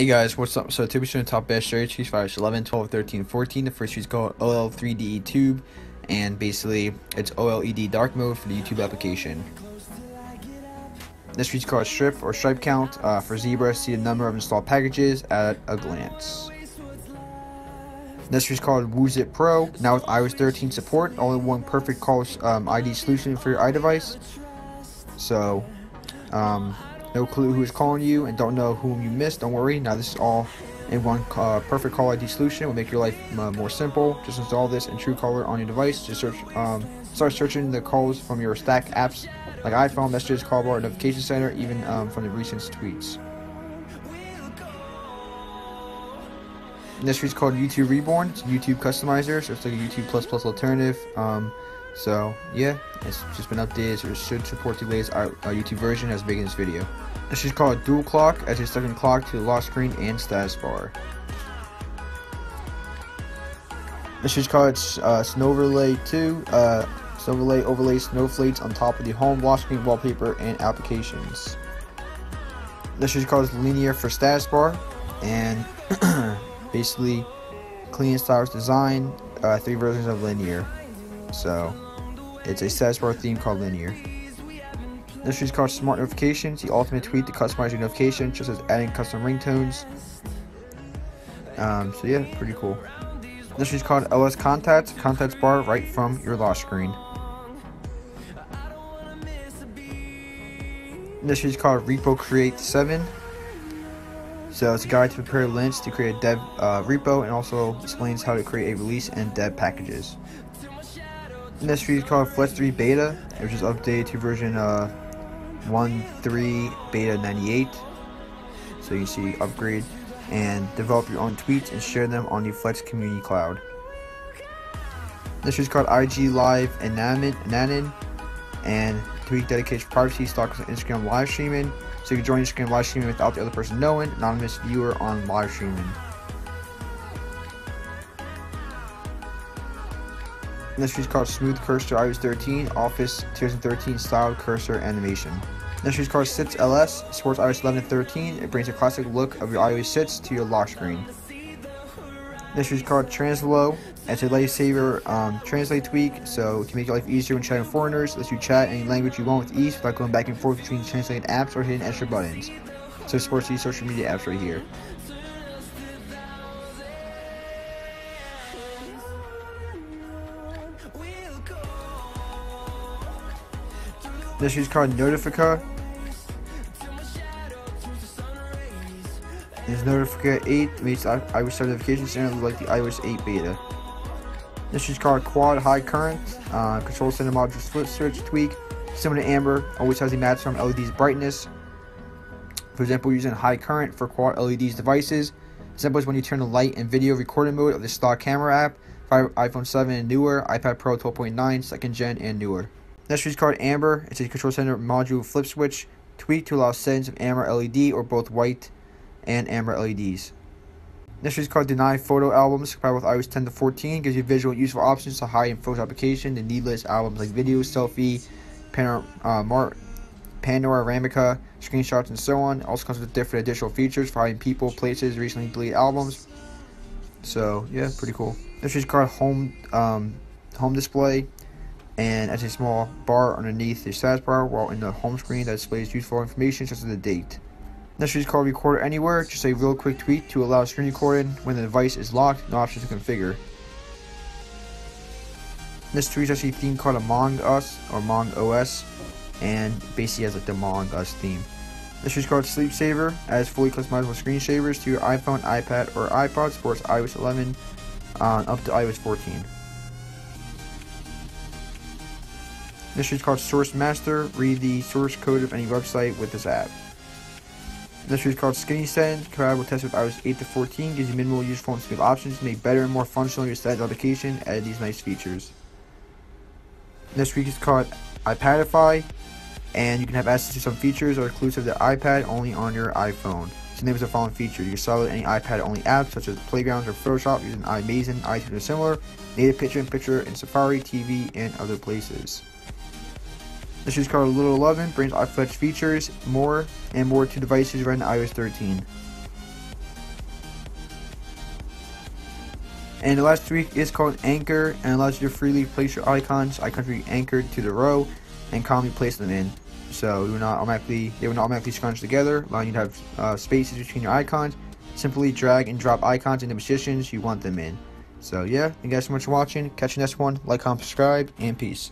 Hey guys, what's up? So today we're showing top best cherry trees for iOS 11, 12, 13, 14. The first tree is called OL3DE Tube, and basically it's OLED dark mode for the YouTube application. This tree is called Strip or Stripe Count for Zebra. See the number of installed packages at a glance. This tree is called Woozit Pro. Now with iOS 13 support, only one perfect call ID solution for your iDevice. So, no clue who is calling you and don't know whom you missed, don't worry. Now this is all in one perfect call ID solution. It will make your life more simple. Just install this in Truecaller on your device. Just start searching the calls from your stack apps like iPhone, Messages, Call Bar, Notification Center, even from the recent tweets. And this is called YouTube Reborn. It's a YouTube customizer, so it's like a YouTube plus alternative. So yeah, it's just been updated, so it should support the latest YouTube version as big in this video. This is called Dual Clock, as it's stuck in clock to the lock screen and status bar. This is called Snowverlay 2. Snowverlay overlays snowflakes on top of the home, lock screen, wallpaper, and applications. This is called Linear for status bar, and basically clean, stylish design. 3 versions of Linear. So it's a status bar theme called Linear. This is called Smart Notifications, the ultimate tweak to customize your notifications, just as adding custom ringtones. So yeah, pretty cool. This is called LS Contacts bar right from your lock screen. This is called Repo Create 7. So it's a guide to prepare links to create a dev repo, and also explains how to create a release and dev packages. This tree is called Flex 3 Beta, which is updated to version 1.3 Beta 98. So you can see upgrade and develop your own tweets and share them on the Flex Community Cloud. This is called IG Live Nanin, and tweak dedicated for privacy, stalkers on Instagram live streaming. So you can join Instagram live streaming without the other person knowing. Anonymous viewer on live streaming. This is called Smooth Cursor iOS 13, Office 2013 styled cursor animation. This is called Sits LS, supports iOS 11 and 13. It brings a classic look of your iOS sits to your lock screen. This is called Translo. It's a lifesaver translate tweak, so to make your life easier when chatting with foreigners, lets you chat any language you want with ease without going back and forth between translated apps or hitting extra buttons. So it supports these social media apps right here. This is called Notifica. This is Notifica 8, makes iOS notification center look like the iOS 8 beta. This is called Quad High Current, control center module split switch tweak. Similar to Amber, always has a maximum LED's brightness. For example, using high current for quad LED's devices. Example is when you turn the light and video recording mode of the stock camera app for iPhone 7 and newer, iPad Pro 12.9, 2nd gen, and newer. Next is called Amber. It's a control center module flip switch tweak to allow settings of Amber LED or both white and Amber LEDs. Next is called Deny Photo Albums, compatible with iOS 10 to 14. Gives you visual and useful options to hide in photos application the needless albums like videos, selfie, panoramica, screenshots, and so on. Also comes with different additional features for hiding people, places, recently deleted albums. So yeah, pretty cool. Next is called Home Display. And as a small bar underneath the status bar while in the home screen that displays useful information such as the date. Next is called Recorder Anywhere, just a real quick tweak to allow screen recording when the device is locked, no options to configure. This tweak is actually a theme called Among Us or Among OS, and basically has like the Among Us theme. This is called Sleep Saver, adds fully customizable screensavers to your iPhone, iPad, or iPod, supports iOS 11 up to iOS 14. This is called Source Master. Read the source code of any website with this app. This is called Skinny Send. Compatible test with iOS 8 to 14. Gives you minimal useful and smooth options to make better and more functional your settings application. Add these nice features. This week is called iPadify, and you can have access to some features that are exclusive to iPad only on your iPhone. So names the following features. You can download any iPad-only apps such as Playgrounds or Photoshop using iMazing, iTunes, or similar. Native picture-in-picture in Safari, TV, and other places. This is called Little 11, brings iFetch features more and more to devices running iOS 13. And the last tweak is called Anchor, and allows you to freely place your icons will be anchored to the row and calmly place them in. So they will not automatically scrunch together, allowing you to have spaces between your icons. Simply drag and drop icons into positions you want them in. So yeah, thank you guys so much for watching. Catch you next one. Like, comment, subscribe, and peace.